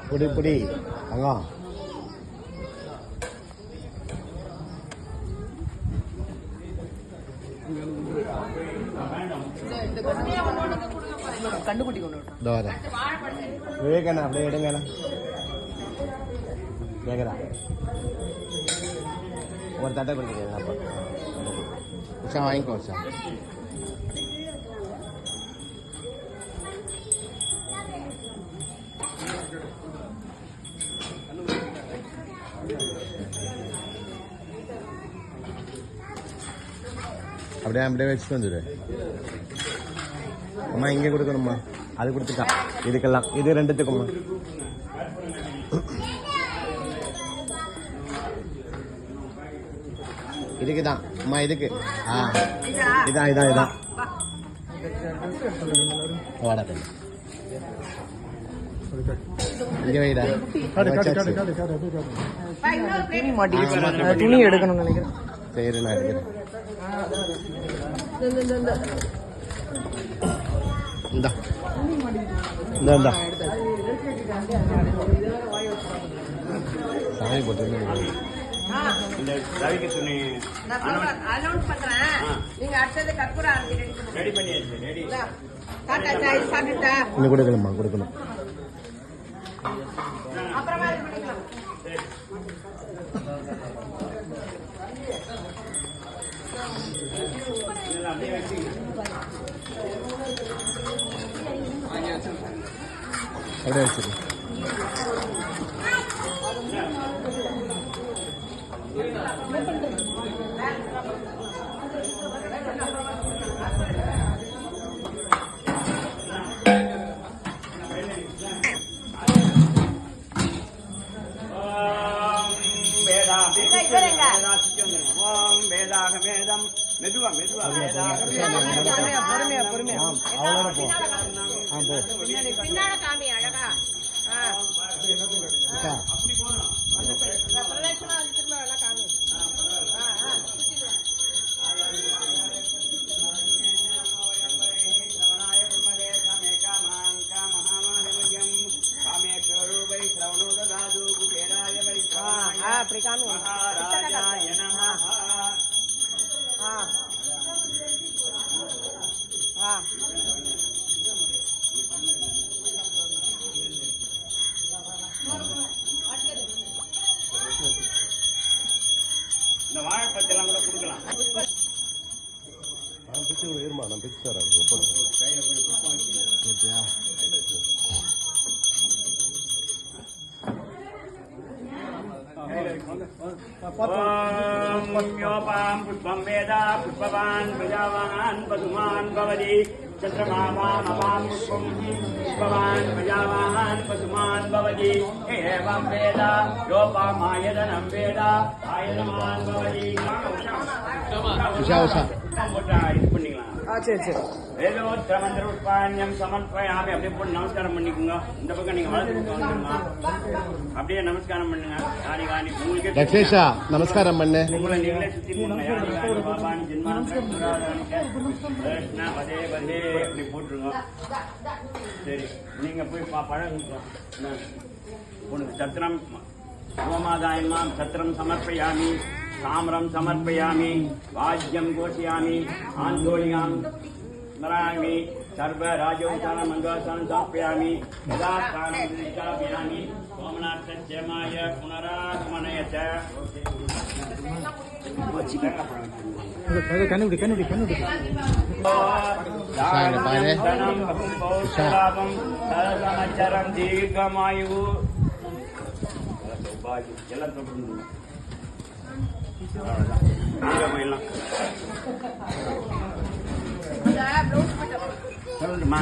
புடி புடி அங்க கண்டுபிடி கொண்டு விவேகண்ணா அப்படியே எடுங்க கேக்குறா ஒரு தட்டை கொடுக்குறீங்க அப்போ உஷா வாங்கிக்கோ உஷா அப்படியே வச்சுட்டு வந்துடு அம்மா இங்கே கொடுக்கணும்மா அது கொடுத்துட்டா இதுக்கெல்லாம் இது ரெண்டுத்துக்கும்மா இதுக்கு தான் அம்மா இதுக்கு இதான் இதான் இதான் வாடா இங்கே வைடா துணி எடுக்கணும்னு நினைக்கிறேன். சரி நான் எடுக்கிறேன். இந்தா இந்தா சாமி போட்டு இந்த ரவிக்கு துணி அனௌன்ஸ் பண்றேன். நீங்க அடுத்தது கற்பூரம் ரெடி பண்ணியாச்சு. ரெடி இன்னும் கொடுக்கணுமா கொடுக்கணும். அப்புறமா இது பண்ணிக்கலாம். அப்படியே வச்சுரு. மெதுவா மெதுவா பொறுமையா பொறுமையா பின்னால காமி அழகா பிரதட்சணா திரும்ப எல்லாம் காமி. அப்படி காமி. இந்த வாழைப்பழத்தெல்லாம் கூட கொடுக்கலாம். நான் பிச்சு இருமா நான் பிச்சு தரேன். யோபாம் புஷ்பம் வேதா புஷ்பவான் பிரஜாவான் பசுமான் பவதி சந்திரமாவாம் புஷ்பம் புஷ்பவான் பிரஜாவான் பசுமான் பவதி ஏவம் வேதா யோபாம் ஆயதனம் வேதா ஆயதமான் பவதி. உஷா உஷா இது பண்ணிக்கலாம். சரி சரி. வேதோத்திர மந்திர புஷ்பாண்யம் சமர்ப்பயாமி. அப்படியே போட்டு நமஸ்காரம் பண்ணிக்கோங்க. இந்த பக்கம் நீங்க வளர்த்து வந்துருமா அப்படியே நமஸ்காரம் பண்ணுங்க. யாரி காணி உங்களுக்கு லக்ஷேஷா நமஸ்காரம் பண்ணு. உங்களை நீங்களே சுத்தி பாபான் ஜென்மான் பதே பதே அப்படி போட்டுருங்க. சரி நீங்க போய் பழம் உனக்கு சத்திரம் கோமாதாயமாம் சத்திரம் சமர்ப்பயாமி தாமிரம் சமர்ப்பயாமி வாஜ்யம் கோஷயாமி ஆந்தோலியாம் ஸ்மராமி சர்வ ராஜோச்சாரம் மங்களாசாரம் சமர்ப்பயாமி யதாஸ்தானம் பிரதிஷ்டாபயாமி சோமநாத்தேமாய புனராகமனய ச. கண்ணுடி கண்ணுடி கண்ணுடி சமச்சரம் தீர்க்கமாயு எல்லாம் தொட்டு போயிடலாம். சொல்லுமா